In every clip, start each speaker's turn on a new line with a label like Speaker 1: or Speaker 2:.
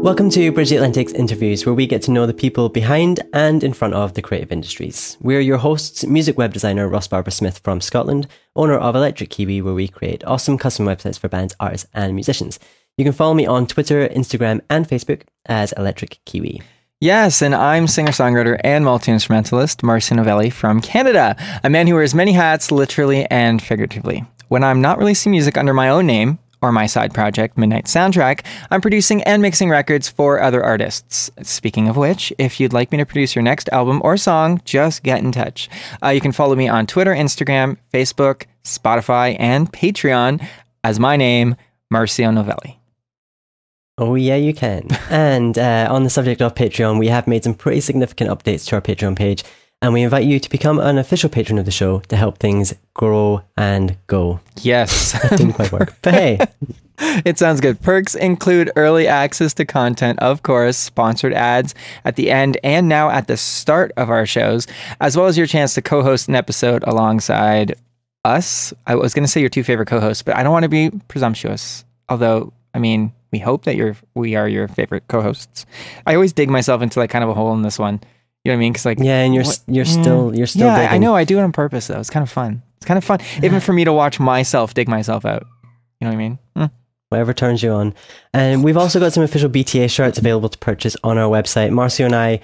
Speaker 1: Welcome to Bridge Atlantic's interviews, where we get to know the people behind and in front of the creative industries. We're your hosts, music web designer Ross Barber-Smith from Scotland, owner of Electric Kiwi, where we create awesome custom websites for bands, artists and musicians. You can follow me on Twitter, Instagram and Facebook as Electric Kiwi.
Speaker 2: Yes, and I'm singer-songwriter and multi-instrumentalist Marcio Novelli from Canada, a man who wears many hats, literally and figuratively. When I'm not releasing music under my own name, or my side project, Midnight Soundtrack, I'm producing and mixing records for other artists. Speaking of which, if you'd like me to produce your next album or song, just get in touch. You can follow me on Twitter, Instagram, Facebook, Spotify, and Patreon as my name, Marcio Novelli.
Speaker 1: Oh yeah, you can. And on the subject of Patreon, we have made some pretty significant updates to our Patreon page, and we invite you to become an official patron of the show to help things grow and go.
Speaker 2: Yes.
Speaker 1: That didn't quite work, but hey.
Speaker 2: It sounds good. Perks include early access to content, of course, sponsored ads at the end and now at the start of our shows, as well as your chance to co-host an episode alongside us. I was going to say your two favorite co-hosts, but I don't want to be presumptuous. Although, I mean, we hope that we are your favorite co-hosts. I always dig myself into like kind of a hole in this one. You know what I mean? Because like,
Speaker 1: yeah, and you're still
Speaker 2: yeah,
Speaker 1: digging.
Speaker 2: I know. I do it on purpose though. It's kind of fun. It's kind of fun, even for me to watch myself dig myself out. You know what I mean?
Speaker 1: Whatever turns you on. And we've also got some official BTA shirts available to purchase on our website. Marcio and I,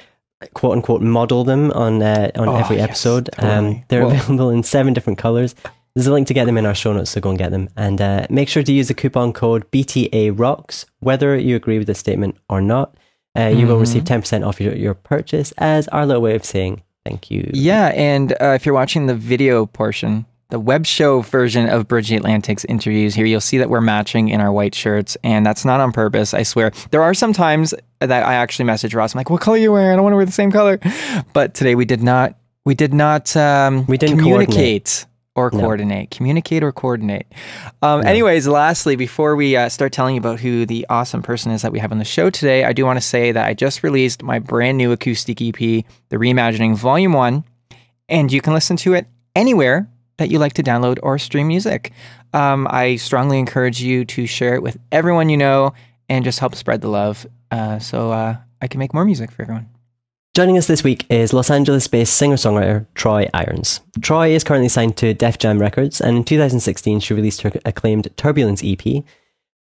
Speaker 1: quote unquote, model them on every episode.
Speaker 2: Yes, totally.
Speaker 1: They're available in 7 different colors. There's a link to get them in our show notes, so go and get them. And make sure to use the coupon code BTAROCKS, whether you agree with this statement or not. You will receive 10% off your purchase as our little way of saying thank you.
Speaker 2: Yeah, and if you're watching the video portion, the web show version of Bridge Atlantic's interviews here, you'll see that we're matching in our white shirts, and that's not on purpose, I swear. There are some times that I actually message Ross, I'm like, what color are you wearing? I don't want to wear the same color. But today we didn't communicate. Communicate or coordinate. Anyways, lastly, before we start telling you about who the awesome person is that we have on the show today, I do want to say that I just released my brand new acoustic EP, The Reimagining Volume 1, and you can listen to it anywhere that you like to download or stream music. I strongly encourage you to share it with everyone you know and just help spread the love so I can make more music for everyone.
Speaker 1: Joining us this week is Los Angeles-based singer-songwriter Troi Irons. Troi is currently signed to Def Jam Records, and in 2016 she released her acclaimed Turbulence EP,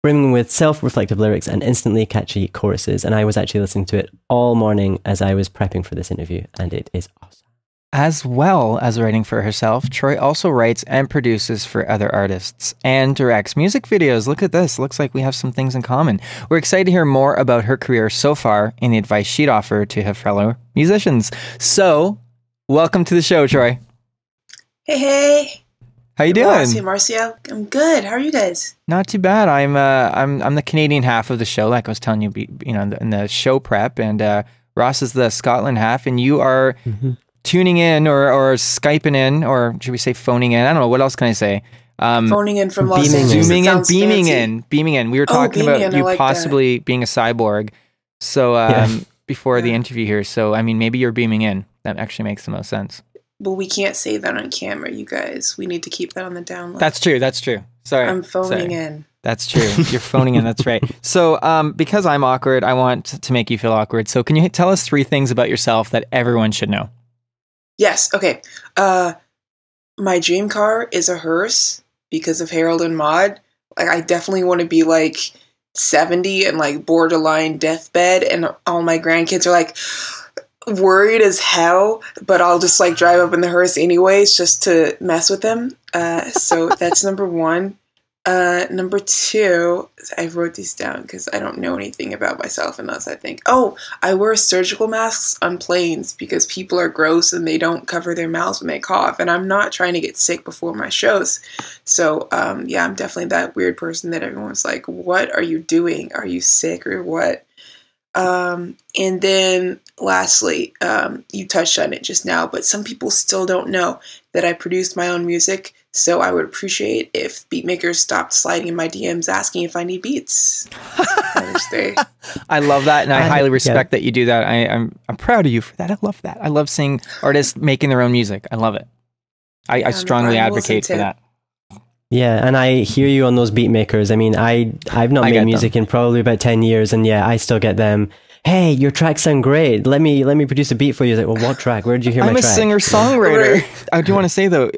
Speaker 1: brimming with self-reflective lyrics and instantly catchy choruses, and I was actually listening to it all morning as I was prepping for this interview, and it is awesome.
Speaker 2: As well as writing for herself, Troi also writes and produces for other artists and directs music videos. Look at this. Looks like we have some things in common. We're excited to hear more about her career so far and the advice she'd offer to her fellow musicians. So, welcome to the show, Troi.
Speaker 3: Hey.
Speaker 2: How you doing?
Speaker 3: Marcio. I'm good. How are you guys?
Speaker 2: Not too bad. I'm the Canadian half of the show, like I was telling you, in the show prep, and Ross is the Scotland half, and you are tuning in or Skyping in, or should we say phoning in? I don't know. What else can I say?
Speaker 3: Phoning in from Los Angeles.
Speaker 2: Beaming in. We were talking about you possibly being a cyborg. So before the interview here. So, I mean, maybe you're beaming in. That actually makes the most sense.
Speaker 3: Well, we can't say that on camera, you guys. We need to keep that on the down low.
Speaker 2: That's true. Sorry.
Speaker 3: I'm phoning in.
Speaker 2: That's true. You're phoning in. That's right. So because I'm awkward, I want to make you feel awkward. So can you tell us 3 things about yourself that everyone should know?
Speaker 3: Yes. Okay. My dream car is a hearse because of Harold and Maude. Like, I definitely want to be like 70 and like borderline deathbed, and all my grandkids are like worried as hell, but I'll just like drive up in the hearse anyways just to mess with them. So that's number 1. Number 2, I wrote these down because I don't know anything about myself unless I think, I wear surgical masks on planes because people are gross and they don't cover their mouths when they cough, and I'm not trying to get sick before my shows. So, I'm definitely that weird person that everyone's like, what are you doing? Are you sick or what? And then lastly, you touched on it just now, but some people still don't know that I produced my own music. So I would appreciate if beatmakers stopped sliding in my DMs asking if I need beats.
Speaker 2: I love that, and I highly respect that you do that. I'm proud of you for that. I love that. I love seeing artists making their own music. I love it. I strongly advocate for that.
Speaker 1: Yeah, and I hear you on those beat makers. I mean, I've not made music in probably about 10 years, and yeah, I still get them. Hey, your tracks sound great. Let me produce a beat for you. It's like, well, what track? Where did you hear my track?
Speaker 2: I'm a singer-songwriter. I do want to say, though,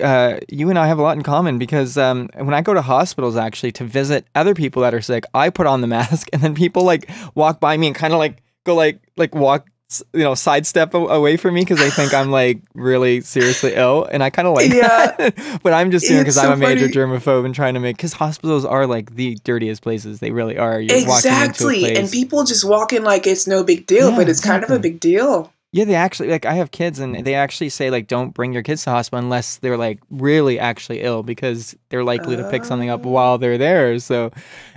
Speaker 2: you and I have a lot in common because when I go to hospitals, actually, to visit other people that are sick, I put on the mask, and then people, like, walk by me and kind of, like, go, like walk, sidestep away from me because they think I'm, like, really seriously ill, and I kind of like that. But I'm just doing it because I'm a major germaphobe and trying to make, because hospitals are, like, the dirtiest places. They really are. You're walking into a place,
Speaker 3: and people just walk in like it's no big deal, but it's kind of a big deal.
Speaker 2: Yeah, they actually, like, I have kids, and they actually say, like, don't bring your kids to hospital unless they're, like, really actually ill, because they're likely to pick something up while they're there. So,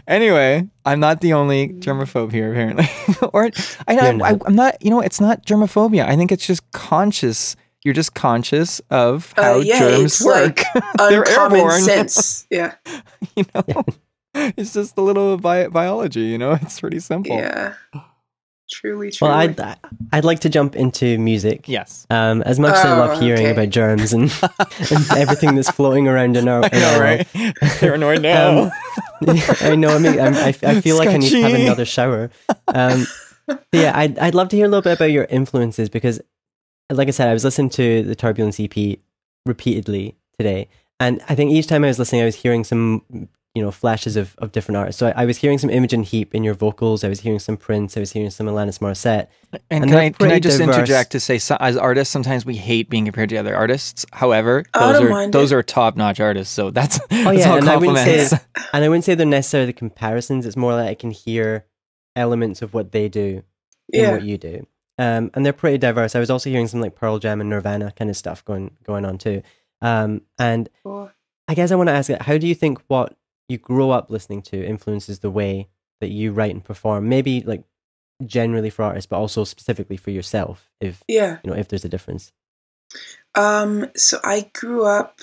Speaker 2: anyway, I'm not the only germaphobe here, apparently. I'm not, it's not germophobia. I think it's just conscious. You're just conscious of how germs work.
Speaker 3: Like
Speaker 2: they're airborne.
Speaker 3: Sense. Yeah.
Speaker 2: It's just a little biology, It's pretty simple.
Speaker 3: Yeah. Truly.
Speaker 1: Well, I'd like to jump into music.
Speaker 2: Yes.
Speaker 1: As much as I love hearing about germs and everything that's floating around in our
Speaker 2: right? Paranoid now.
Speaker 1: I know. I feel like I need to have another shower. Yeah, I'd love to hear a little bit about your influences because, like I said, I was listening to the Turbulence EP repeatedly today, and I think each time I was listening, I was hearing some flashes of different artists. So I was hearing some Imogen Heap in your vocals. I was hearing some Prince. I was hearing some Alanis Morissette.
Speaker 2: And can I just interject to say, as artists, sometimes we hate being compared to other artists. However, those are top-notch artists. So that's all compliments.
Speaker 1: And I wouldn't say they're necessarily comparisons. It's more like I can hear elements of what they do in what you do. And they're pretty diverse. I was also hearing some like Pearl Jam and Nirvana kind of stuff going on too. And I guess I want to ask, how do you think what you grow up listening to influences the way that you write and perform? Maybe like generally for artists, but also specifically for yourself, if if there's a difference.
Speaker 3: So I grew up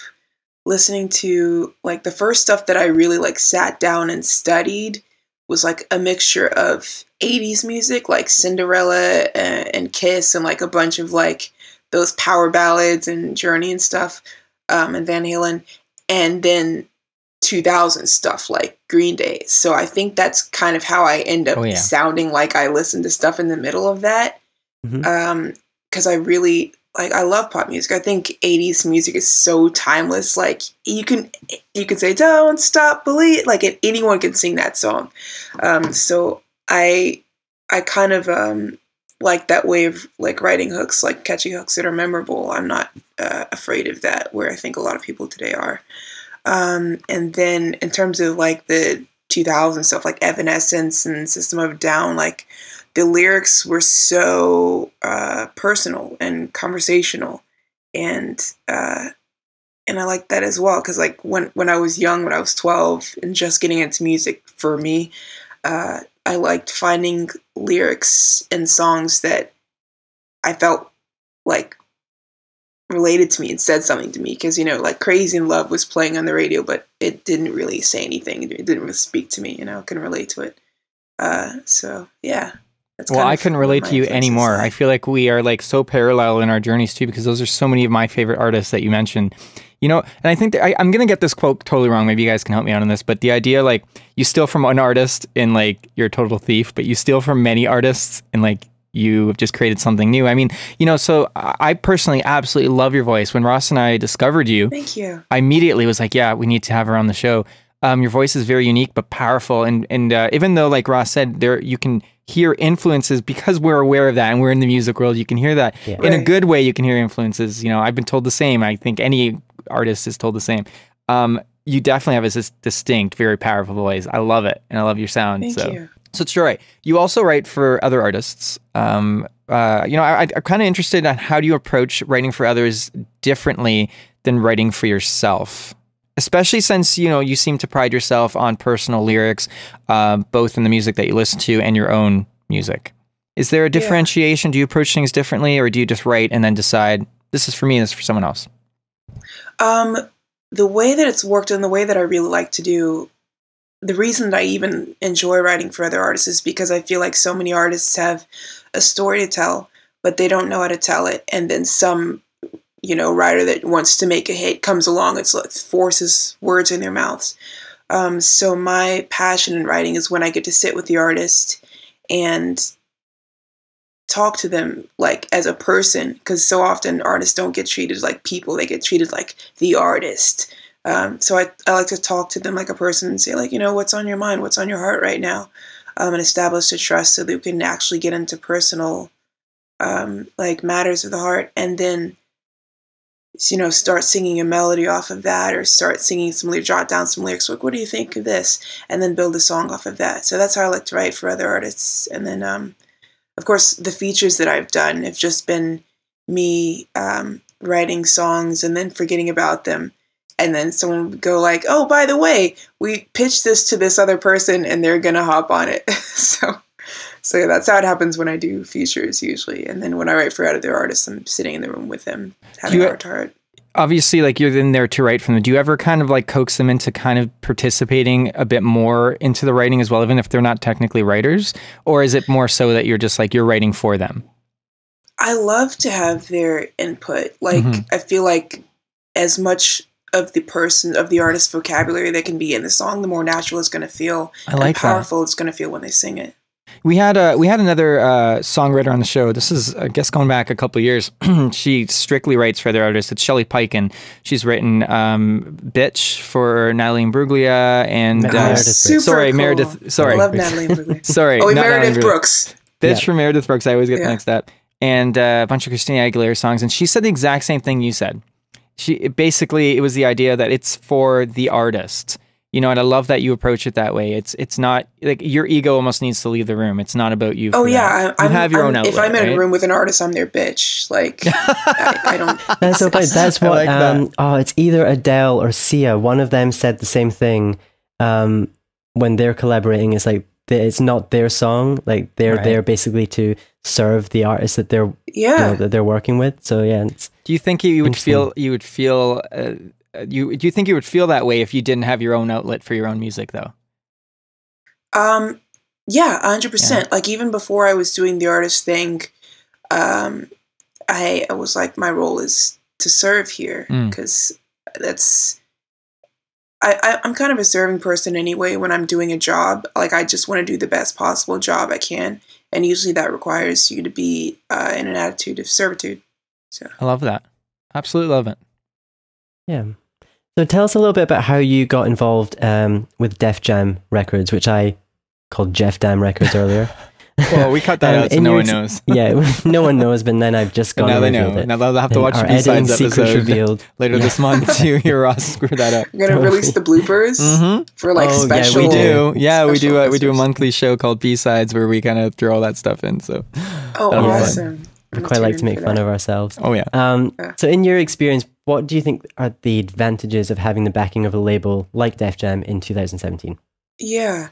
Speaker 3: listening to, like, the first stuff that I really like sat down and studied was like a mixture of 80s music, like Cinderella and Kiss, and like a bunch of like those power ballads and Journey and stuff, and Van Halen, and then 2000 stuff like Green Day. So I think that's kind of how I end up sounding like I listen to stuff in the middle of that. Because I really I love pop music. I think 80s music is so timeless. Like you can say "Don't Stop Believe," like anyone can sing that song. So I kind of like that way of like writing hooks, like catchy hooks that are memorable. I'm not afraid of that, where I think a lot of people today are. And then in terms of like the 2000 stuff, like Evanescence and System of a Down, like the lyrics were so personal and conversational, and I like that as well, because like when I was young, when I was 12 and just getting into music, for me, I liked finding lyrics and songs that I felt like related to me and said something to me, because like Crazy in Love was playing on the radio, but it didn't really say anything. It didn't really speak to me. I couldn't relate to it. So yeah.
Speaker 2: Well, I couldn't relate to you anymore. I feel like we are like so parallel in our journeys too, because those are so many of my favorite artists that you mentioned. And I think that I'm going to get this quote totally wrong. Maybe you guys can help me out on this. But the idea, like, you steal from one artist and like you're a total thief, but you steal from many artists and like you have just created something new. I mean, so I personally absolutely love your voice. When Ross and I discovered you,
Speaker 3: thank you.
Speaker 2: I immediately was like, yeah, we need to have her on the show. Your voice is very unique but powerful, and even though, like Ross said, there you can hear influences because we're aware of that and we're in the music world. You can hear that in a good way. You can hear influences. I've been told the same. I think any artist is told the same. You definitely have this distinct, very powerful voice. I love it, and I love your sound.
Speaker 3: Thank you.
Speaker 2: So Troi, you also write for other artists. I'm kind of interested in how do you approach writing for others differently than writing for yourself? Especially since, you seem to pride yourself on personal lyrics, both in the music that you listen to and your own music. Is there a differentiation? Do you approach things differently, or do you just write and then decide, this is for me, this is for someone else?
Speaker 3: The way that it's worked and the way that I really like to do, the reason that I even enjoy writing for other artists is because I feel like so many artists have a story to tell, but they don't know how to tell it. And then some writer that wants to make a hit comes along. It's like forces words in their mouths. So my passion in writing is when I get to sit with the artist and talk to them like as a person, because so often artists don't get treated like people, they get treated like the artist. So I like to talk to them like a person and say, like, what's on your mind, what's on your heart right now, and establish a trust so that we can actually get into personal like matters of the heart, and then start singing a melody off of that, or start singing jot down some lyrics, like, what do you think of this, and then build a song off of that. So that's how I like to write for other artists. And then of course the features that I've done have just been me writing songs and then forgetting about them, and then someone would go like, oh, by the way, we pitched this to this other person and they're gonna hop on it. So yeah, that's how it happens when I do features usually. And then when I write for other artists, I'm sitting in the room with them, having heart to heart.
Speaker 2: Obviously, like, you're in there to write from them. Do you ever kind of like coax them into kind of participating a bit more into the writing as well, even if they're not technically writers? Or is it more so that you're just like, you're writing for them?
Speaker 3: I love to have their input. Like, I feel like as much of the artist's vocabulary that can be in the song, the more natural it's going to feel. I like how powerful it's going to feel when they sing it.
Speaker 2: We had another songwriter on the show. This is, I guess, going back a couple of years. She strictly writes for other artists. It's Shelley Pike, and she's written "Bitch" for Natalie Imbruglia and Meredith. Sorry,
Speaker 3: I love Natalie Imbruglia.
Speaker 2: Sorry,
Speaker 3: Meredith Brooks.
Speaker 2: "Bitch" for Meredith Brooks. I always get mixed up. And a bunch of Christina Aguilera songs. And she said the exact same thing you said. It was the idea that it's for the artist. And I love that you approach it that way. It's not like your ego almost needs to leave the room. It's not about you.
Speaker 3: Oh yeah,
Speaker 2: you have your own outlet.
Speaker 3: If I'm in a room with an artist, I'm their bitch. Like I don't.
Speaker 1: That's so funny. That's what.
Speaker 2: Like that.
Speaker 1: It's either Adele or Sia. One of them said the same thing. When they're collaborating, it's like it's not their song. Like they're there basically to serve the artist that they're that they're working with. So yeah.
Speaker 2: Do you think you would feel? Do you think you would feel that way if you didn't have your own outlet for your own music, though?
Speaker 3: Yeah, 100%. Like, even before I was doing the artist thing, I was like, my role is to serve here, because I'm kind of a serving person anyway. When I'm doing a job, like, I just want to do the best possible job I can, and usually that requires you to be in an attitude of servitude. So
Speaker 2: I love that. Absolutely love it.
Speaker 1: Yeah. So tell us a little bit about how you got involved with Def Jam Records, which I called Jeff Dam Records earlier.
Speaker 2: Well, we cut that out so no one knows.
Speaker 1: Yeah, no one knows, but then I've just gone
Speaker 2: and now they know.
Speaker 1: it.
Speaker 2: Now they'll have to watch the B-Sides episode later this month to hear Ross screw that up.
Speaker 3: We're going to release the bloopers for like special.
Speaker 2: Yeah, we do. Yeah, we do a monthly show called B-Sides where we kind of throw all that stuff in. So
Speaker 3: awesome.
Speaker 1: We quite like to make fun of ourselves.
Speaker 2: Oh yeah.
Speaker 1: So in your experience, what do you think are the advantages of having the backing of a label like Def Jam in 2017?
Speaker 3: Yeah.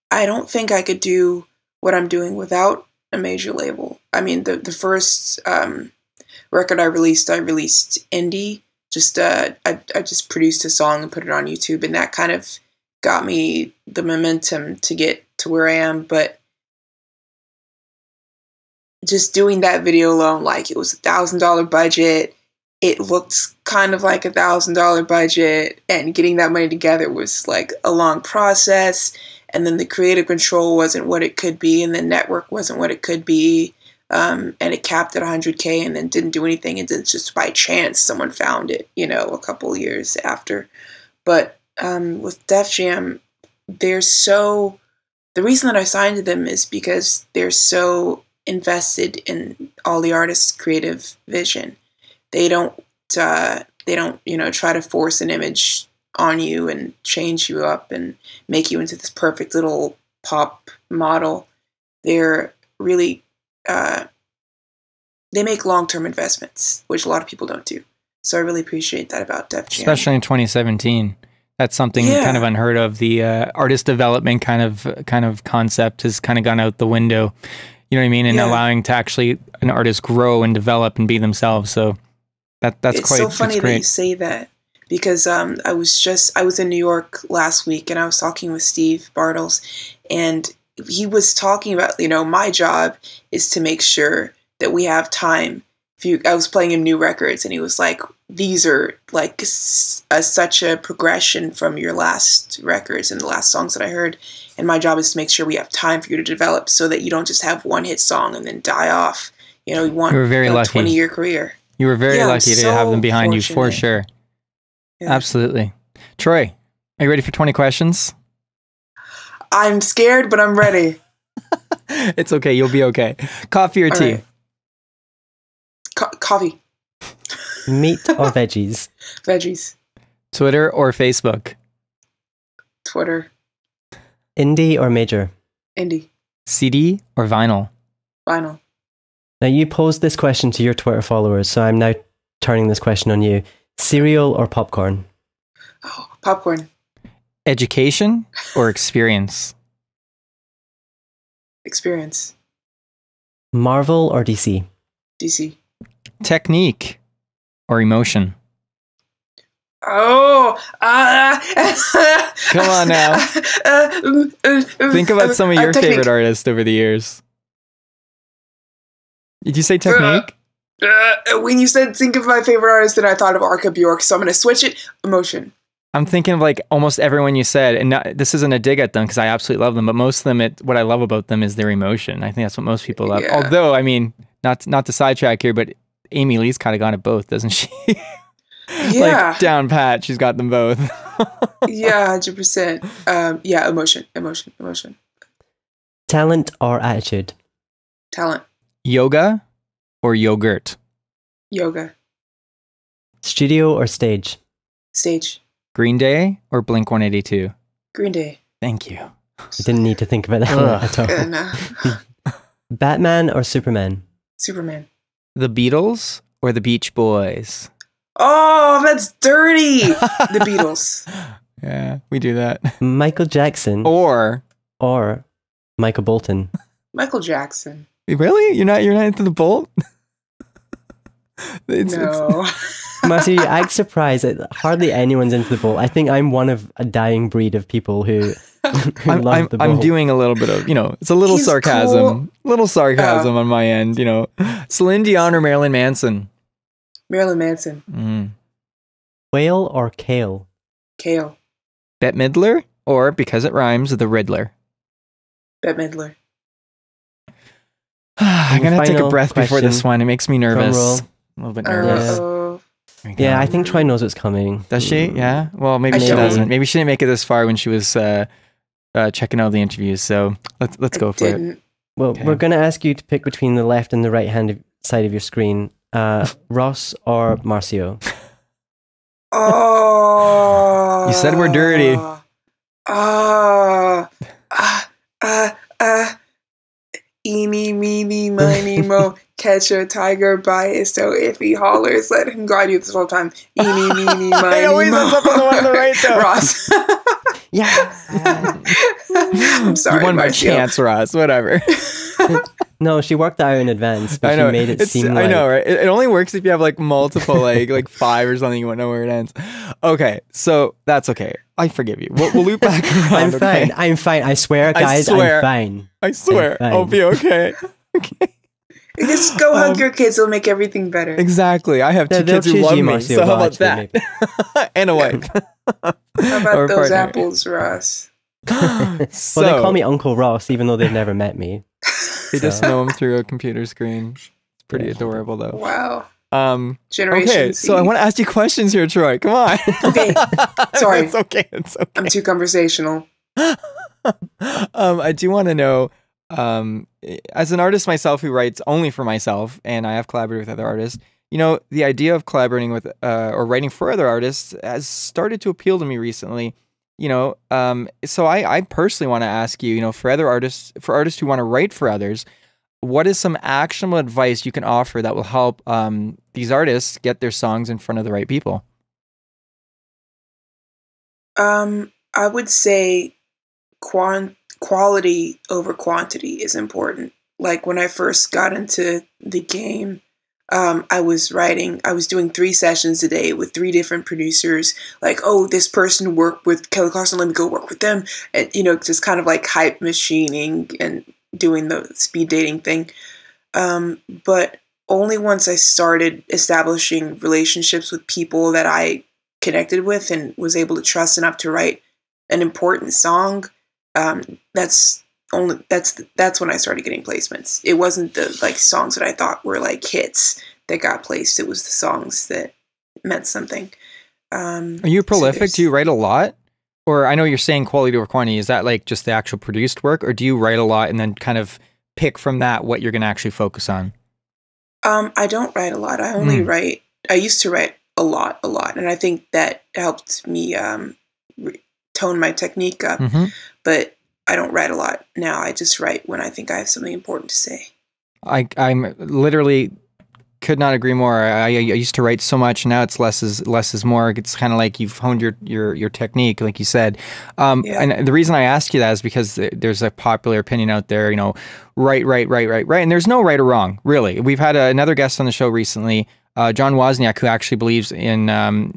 Speaker 3: I don't think I could do what I'm doing without a major label. I mean, the first record I released indie. I just produced a song and put it on YouTube, and that kind of got me the momentum to get to where I am. But just doing that video alone, like, it was $1,000 budget. It looked kind of like $1,000 budget, and getting that money together was like a long process. And then the creative control wasn't what it could be, and the network wasn't what it could be. And it capped at 100K and then didn't do anything. And then just by chance, someone found it, a couple of years after. But with Def Jam, the reason that I signed to them is because they're so invested in all the artists' creative vision. They don't try to force an image on you and change you up and make you into this perfect little pop model. They're really they make long-term investments, which a lot of people don't do. So I really appreciate that about Def Jam.
Speaker 2: Especially in 2017. That's something kind of unheard of. The artist development kind of concept has kind of gone out the window. You know what I mean? And allowing to actually an artist grow and develop and be themselves. So it's
Speaker 3: so funny that you say that, because I was in New York last week, and I was talking with Steve Bartles, and he was talking about, my job is to make sure that we have time I was playing him new records, and he was like, these are like such a progression from your last records and the last songs that I heard. And my job is to make sure we have time for you to develop so that you don't just have one hit song and then die off. You know, you want
Speaker 2: You were very lucky.
Speaker 3: 20-year career.
Speaker 2: You were very lucky to have them behind you, for
Speaker 3: fortunate.
Speaker 2: sure.
Speaker 3: Yeah.
Speaker 2: Absolutely. Troi, are you ready for 20 questions?
Speaker 3: I'm scared, but I'm ready.
Speaker 2: It's okay. You'll be okay. Coffee or
Speaker 3: All
Speaker 2: tea?
Speaker 3: right. Coffee.
Speaker 1: Meat or veggies?
Speaker 3: Veggies.
Speaker 2: Twitter or Facebook?
Speaker 3: Twitter.
Speaker 1: Indie or major?
Speaker 3: Indie.
Speaker 2: CD or vinyl?
Speaker 3: Vinyl.
Speaker 1: Now, you posed this question to your Twitter followers, so I'm now turning this question on you. Cereal or popcorn?
Speaker 3: Oh, popcorn.
Speaker 2: Education or experience?
Speaker 3: Experience.
Speaker 1: Marvel or DC?
Speaker 3: DC.
Speaker 2: Technique or emotion?
Speaker 3: Oh,
Speaker 2: Come on now. Think about some of your
Speaker 3: technique.
Speaker 2: favorite artists over the years. Did you say technique?
Speaker 3: When you said think of my favorite artist, then I thought of Arca Bjork, so I'm going to switch it. Emotion.
Speaker 2: I'm thinking of like almost everyone you said, and this isn't a dig at them because I absolutely love them, but most of them, what I love about them is their emotion. I think that's what most people love.
Speaker 3: Yeah.
Speaker 2: Although, I mean, not to sidetrack here, but Amy Lee's kind of got it both, doesn't she?
Speaker 3: Yeah.
Speaker 2: Like down pat, she's got them both.
Speaker 3: Yeah, 100%. Yeah, emotion.
Speaker 1: Talent or attitude?
Speaker 3: Talent.
Speaker 2: Yoga or yogurt?
Speaker 3: Yoga.
Speaker 1: Studio or stage?
Speaker 3: Stage.
Speaker 2: Green Day or Blink 182?
Speaker 3: Green Day.
Speaker 2: Thank you.
Speaker 1: I didn't need to think about that one at all.
Speaker 3: No.
Speaker 1: Batman or Superman?
Speaker 3: Superman.
Speaker 2: The Beatles or the Beach Boys?
Speaker 3: Oh, that's dirty. The Beatles.
Speaker 2: Yeah, we do that.
Speaker 1: Michael Jackson
Speaker 2: Or
Speaker 1: Michael Bolton?
Speaker 3: Michael Jackson.
Speaker 2: really, you're not into the Bolt?
Speaker 3: No.
Speaker 1: Marcio, you act surprised that hardly anyone's into the Bolt. I think I'm one of a dying breed of people who love the Bolt.
Speaker 2: I'm doing a little bit of, it's a little
Speaker 3: He's
Speaker 2: sarcasm.
Speaker 3: cool.
Speaker 2: Little sarcasm on my end, Celine Dion or Marilyn Manson?
Speaker 3: Marilyn Manson.
Speaker 2: Mm.
Speaker 1: Whale or kale?
Speaker 3: Kale.
Speaker 2: Bette Midler or, because it rhymes, the Riddler?
Speaker 3: Bette Midler.
Speaker 2: I'm going to take a
Speaker 1: Final
Speaker 2: breath before this
Speaker 1: question.
Speaker 2: one. It makes me nervous.
Speaker 1: roll.
Speaker 2: A little bit nervous.
Speaker 3: Oh.
Speaker 2: There we go.
Speaker 1: Yeah, I think Troi knows what's coming.
Speaker 2: Does she? Yeah? Well, maybe
Speaker 3: I
Speaker 2: she
Speaker 3: don't.
Speaker 2: doesn't. Maybe she didn't make it this far when she was checking out the interviews. So let's go for it.
Speaker 3: Didn't.
Speaker 1: Well,
Speaker 2: Okay.
Speaker 1: we're going to ask you to pick between the left and the right hand side of your screen. Ross or Marcio?
Speaker 3: Oh.
Speaker 2: You said we're dirty.
Speaker 3: Eeny, meeny, miny, mo. Catch a tiger by his toe. If he hollers, let him go. I do this all the time. Eeny, meeny, miny,
Speaker 2: always
Speaker 3: mo.
Speaker 2: ends up on the one on the right, though.
Speaker 3: Ross.
Speaker 1: Yeah.
Speaker 3: I'm sorry,
Speaker 2: You won by
Speaker 3: Marcio.
Speaker 2: chance, Ross. Whatever.
Speaker 1: No, she worked that out in advance, but
Speaker 2: I know.
Speaker 1: she made it seem like...
Speaker 2: I know, right? It only works if you have like multiple, like 5 or something. You won't know where it ends. Okay, so that's okay. I forgive you. We'll loop back around.
Speaker 1: I'm
Speaker 2: okay?
Speaker 1: fine. I'm fine. I swear,
Speaker 2: I
Speaker 1: guys,
Speaker 2: swear.
Speaker 1: I'm fine.
Speaker 2: I swear,
Speaker 1: I'm
Speaker 2: I'll
Speaker 1: fine.
Speaker 2: be okay. Okay.
Speaker 3: Just go hug your kids. It'll make everything better.
Speaker 2: Exactly. I have 2
Speaker 1: They'll
Speaker 2: kids who
Speaker 1: choose
Speaker 2: love
Speaker 1: you,
Speaker 2: me.
Speaker 1: Marcio.
Speaker 2: So how
Speaker 1: Well,
Speaker 2: about
Speaker 1: actually,
Speaker 2: that? And a wife.
Speaker 3: How
Speaker 2: Or
Speaker 3: about
Speaker 2: a
Speaker 3: those
Speaker 2: partner.
Speaker 3: apples, Ross?
Speaker 2: So,
Speaker 1: Well, they call me Uncle Ross, even though they've never met me.
Speaker 2: They just
Speaker 1: so.
Speaker 2: know him through a computer screen. It's pretty
Speaker 1: Yeah.
Speaker 2: adorable, though.
Speaker 3: Wow. Generation
Speaker 2: Okay,
Speaker 3: Z.
Speaker 2: so I want to ask you questions here, Troi. Come on.
Speaker 3: Okay, sorry.
Speaker 2: It's okay. It's okay.
Speaker 3: I'm too conversational.
Speaker 2: I do want to know, as an artist myself who writes only for myself, and I have collaborated with other artists, the idea of collaborating with or writing for other artists has started to appeal to me recently. So I personally want to ask you, for artists who want to write for others, what is some actionable advice you can offer that will help these artists get their songs in front of the right people?
Speaker 3: I would say quality over quantity is important. Like when I first got into the game, I was doing 3 sessions a day with 3 different producers. Like, oh, this person worked with Kelly Clarkson, let me go work with them. And, just kind of like hype machining and doing the speed dating thing. But only once I started establishing relationships with people that I connected with and was able to trust enough to write an important song, that's when I started getting placements. It wasn't the like songs that I thought were like hits that got placed. It was the songs that meant something.
Speaker 2: Are you prolific? Do you write a lot? Or I know you're saying quality over quantity. Is that like just the actual produced work, or do you write a lot and then kind of pick from that what you're going to actually focus on?
Speaker 3: I don't write a lot. I only write. I used to write a lot, and I think that helped me tone my technique up. But I don't write a lot now. I just write when I think I have something important to say.
Speaker 2: I'm literally could not agree more. I used to write so much. Now it's less is more. It's kind of like you've honed your technique, like you said. And the reason I ask you that is because there's a popular opinion out there, you know, write. And there's no right or wrong, really. We've had another guest on the show recently, John Wozniak, who actually believes in,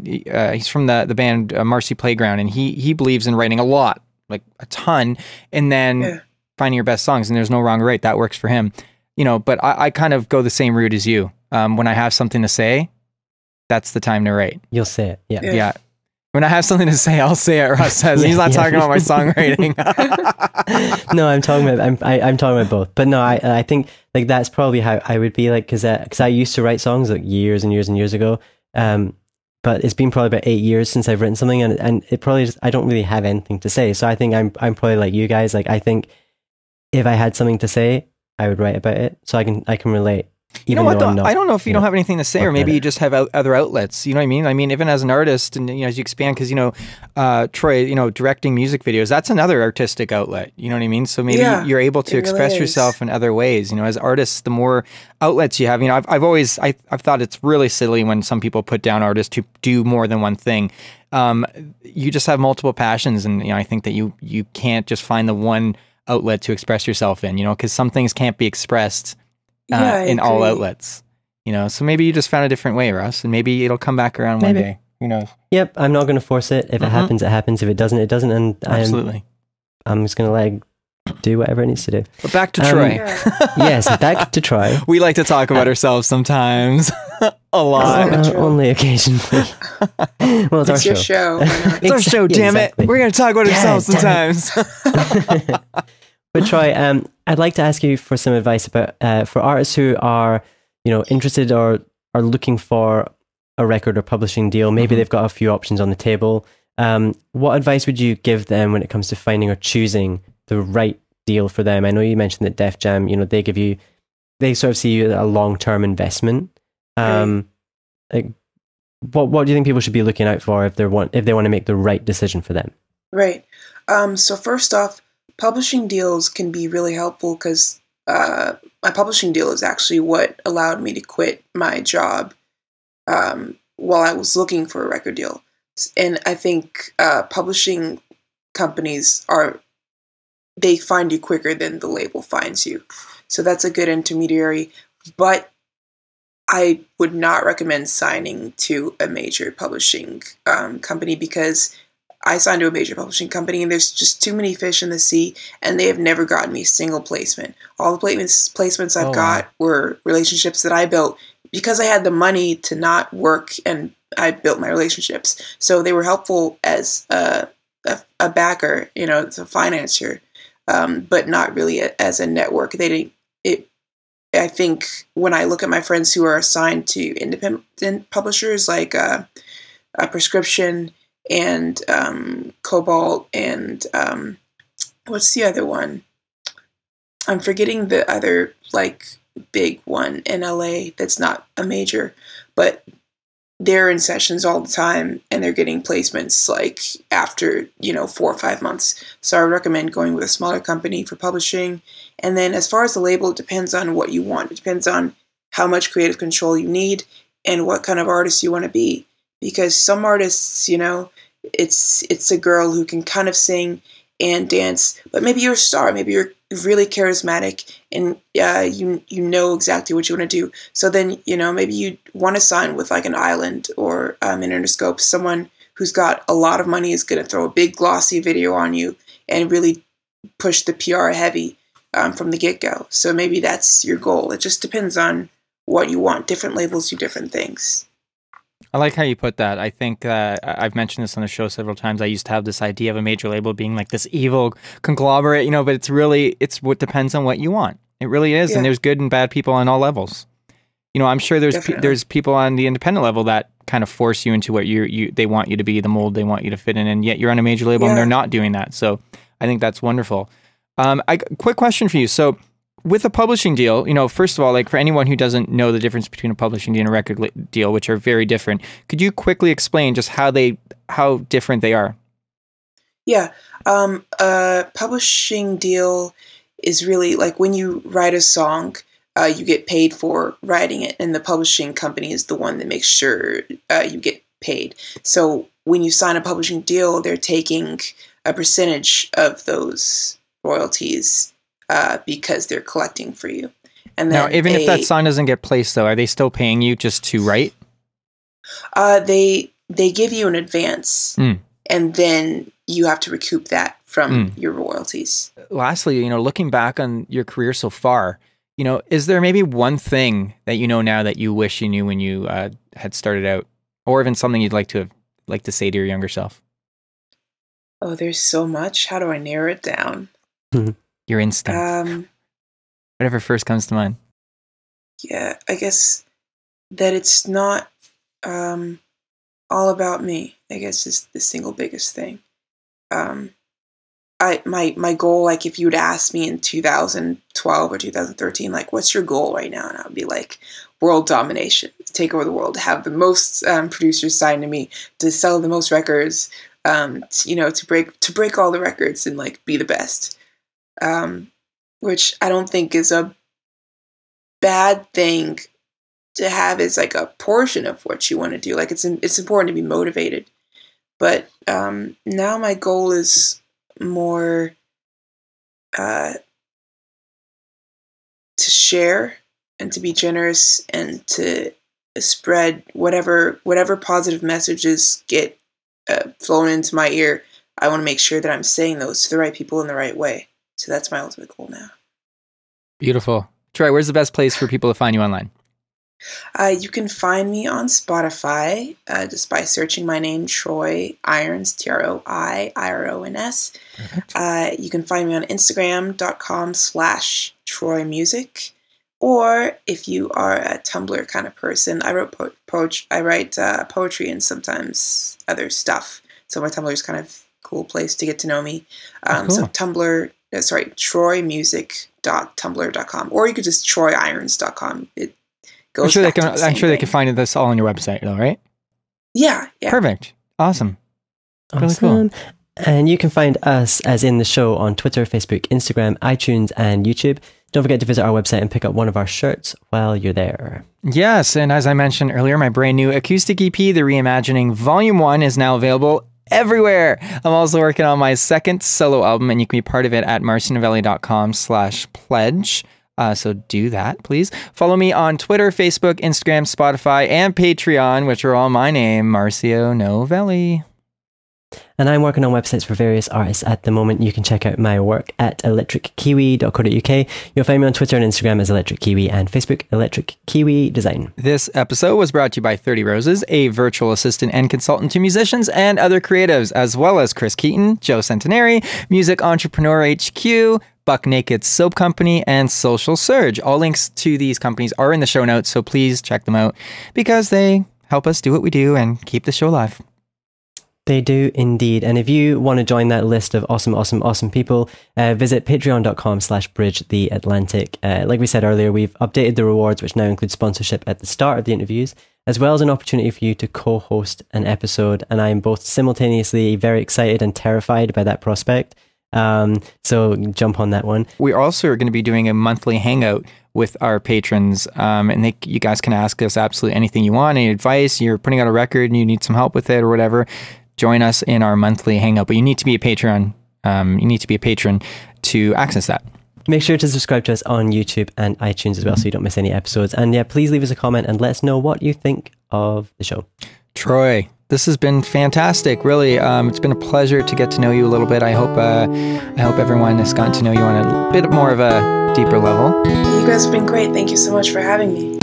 Speaker 2: he's from the band Marcy Playground, and he believes in writing a lot, like a ton, and then finding your best songs, and there's no wrong or right. That works for him. You know, but I kind of go the same route as you. When I have something to say, that's the time to write.
Speaker 1: You'll say it.
Speaker 2: Yeah. When I have something to say, I'll say it. Russ says he's not talking about my songwriting.
Speaker 1: No, I'm talking about both. But no, I think like that's probably how I would be like, because I used to write songs like years and years and years ago. But it's been probably about 8 years since I've written something, and it probably just, I don't really have anything to say. So I think I'm probably like you guys. Like I think if I had something to say, I would write about it. So I can relate.
Speaker 2: You know what though? I don't know if you don't have anything to say, or maybe you just have other outlets. You know what I mean? I mean, even as an artist, and you know, as you expand, because you know, Troi, you know, directing music videos, that's another artistic outlet. You know what I mean? So maybe you're able to express yourself in other ways. You know, as artists, the more outlets you have. You know, I've always thought it's really silly when some people put down artists to do more than one thing. You just have multiple passions, and you know, I think that you can't just find the one outlet to express yourself in. You know, because some things can't be expressed in all outlets, you know, so maybe you just found a different way, Russ, and maybe it'll come back around one day. Who knows? Yep,
Speaker 1: I'm not going to force it. If it happens, it happens. If it doesn't, it doesn't. And
Speaker 2: absolutely,
Speaker 1: I'm just going to let it do whatever it needs to do.
Speaker 2: But back to Troi.
Speaker 1: Yes, back to Troi.
Speaker 2: We like to talk about ourselves sometimes, a lot.
Speaker 1: Only occasionally. Well, it's our
Speaker 3: your show.
Speaker 2: It's our show. Damn it, we're going to talk about ourselves sometimes.
Speaker 1: But Troi, I'd like to ask you for some advice about for artists who are, you know, interested or are looking for a record or publishing deal. Maybe they've got a few options on the table. What advice would you give them when it comes to finding or choosing the right deal for them? I know you mentioned that Def Jam, you know, they sort of see you as a long-term investment. Like, what do you think people should be looking out for if they want to make the right decision for them?
Speaker 3: Right. So first off, publishing deals can be really helpful because my publishing deal is actually what allowed me to quit my job while I was looking for a record deal. And I think publishing companies they find you quicker than the label finds you. So that's a good intermediary. But I would not recommend signing to a major publishing company, because I signed to a major publishing company and there's just too many fish in the sea, and they have never gotten me a single placement. All the placements I've got were relationships that I built because I had the money to not work, and I built my relationships. So they were helpful as a backer, you know, as a financier, but not really as a network. I think when I look at my friends who are assigned to independent publishers like Prescription and Cobalt and what's the other one? I'm forgetting the other like big one in LA that's not a major, but they're in sessions all the time and they're getting placements like after, you know, 4 or 5 months. So I would recommend going with a smaller company for publishing. And then as far as the label, it depends on what you want. It depends on how much creative control you need and what kind of artist you want to be. Because some artists, you know, it's a girl who can kind of sing and dance, but maybe you're a star, maybe you're really charismatic, and you know exactly what you want to do. So then, you know, maybe you want to sign with like an Island or an Interscope, someone who's got a lot of money, is going to throw a big glossy video on you and really push the PR heavy from the get-go. So maybe that's your goal. It just depends on what you want. Different labels do different things.
Speaker 2: I like how you put that. I think I've mentioned this on the show several times. I used to have this idea of a major label being like this evil conglomerate, you know, but it's what depends on what you want. It really is. Yeah. And there's good and bad people on all levels. You know, I'm sure there's people on the independent level that kind of force you into what they want you to be, the mold they want you to fit in, and yet you're on a major label and they're not doing that. So I think that's wonderful. Quick question for you. So with a publishing deal, you know, first of all, like for anyone who doesn't know the difference between a publishing deal and a record deal, which are very different, could you quickly explain just how different they are?
Speaker 3: Yeah. A publishing deal is really like when you write a song, you get paid for writing it, and the publishing company is the one that makes sure you get paid. So when you sign a publishing deal, they're taking a percentage of those royalties because they're collecting for you. And then
Speaker 2: now, even if that song doesn't get placed, though, are they still paying you just to write?
Speaker 3: They give you an advance, and then you have to recoup that from your royalties.
Speaker 2: Lastly, you know, looking back on your career so far, you know, is there maybe one thing that you know now that you wish you knew when you had started out, or even something you'd like to say to your younger self?
Speaker 3: Oh, there's so much. How do I narrow it down?
Speaker 2: Your instinct. Whatever first comes to mind.
Speaker 3: Yeah, I guess that it's not all about me. I guess is the single biggest thing. My goal, like if you'd ask me in 2012 or 2013, like, what's your goal right now? And I would be like, world domination, take over the world, to have the most producers signed to me, to sell the most records, you know, to break all the records and like be the best. Which I don't think is a bad thing to have as like a portion of what you want to do. Like it's important to be motivated, but now my goal is more to share and to be generous and to spread whatever positive messages get flown into my ear. I want to make sure that I'm saying those to the right people in the right way. So that's my ultimate goal now.
Speaker 2: Beautiful. Troi, where's the best place for people to find you online?
Speaker 3: You can find me on Spotify just by searching my name, Troi Irons, TROI-IRONS. You can find me on Instagram.com/TroiMusic. Or if you are a Tumblr kind of person, I write poetry and sometimes other stuff. So my Tumblr is kind of a cool place to get to know me.
Speaker 2: Cool.
Speaker 3: So Tumblr, TroiMusic.tumblr.com, or you could just TroiIrons.com. It goes.
Speaker 2: I'm sure they can find this all on your website, though, right?
Speaker 3: Yeah.
Speaker 2: Perfect. Awesome. Really
Speaker 1: Awesome.
Speaker 2: cool.
Speaker 1: And you can find us, as in the show, on Twitter, Facebook, Instagram, iTunes, and YouTube. Don't forget to visit our website and pick up one of our shirts while you're there.
Speaker 2: Yes, and as I mentioned earlier, my brand new acoustic EP, The Reimagining Volume 1, is now available everywhere. I'm also working on my second solo album, and you can be part of it at marcionovelli.com/pledge. So do that, please. Follow me on Twitter, Facebook, Instagram, Spotify, and Patreon, which are all my name, Marcio Novelli.
Speaker 1: And I'm working on websites for various artists at the moment. You can check out my work at electrickiwi.co.uk. You'll find me on Twitter and Instagram as Electric Kiwi, and Facebook, Electric Kiwi Design.
Speaker 2: This episode was brought to you by 30 Roses, a virtual assistant and consultant to musicians and other creatives, as well as Chris Keaton, Joe Centenary, Music Entrepreneur HQ, Buck Naked Soap Company, and Social Surge. All links to these companies are in the show notes, so please check them out because they help us do what we do and keep the show alive.
Speaker 1: They do indeed. And if you want to join that list of awesome people, visit patreon.com/bridgetheatlantic. Like we said earlier, we've updated the rewards, which now include sponsorship at the start of the interviews, as well as an opportunity for you to co-host an episode. And I'm both simultaneously very excited and terrified by that prospect. So jump on that one.
Speaker 2: We also are going to be doing a monthly hangout with our patrons, and you guys can ask us absolutely anything you want, any advice, you're putting out a record and you need some help with it or whatever. Join us in our monthly hangout, but you need to be a patron. You need to be a patron to access that.
Speaker 1: Make sure to subscribe to us on YouTube and iTunes as well, so you don't miss any episodes. And yeah, please leave us a comment and let us know what you think of the show.
Speaker 2: Troi, this has been fantastic. Really, it's been a pleasure to get to know you a little bit. I hope everyone has gotten to know you on a bit more of a deeper level.
Speaker 3: You guys have been great. Thank you so much for having me.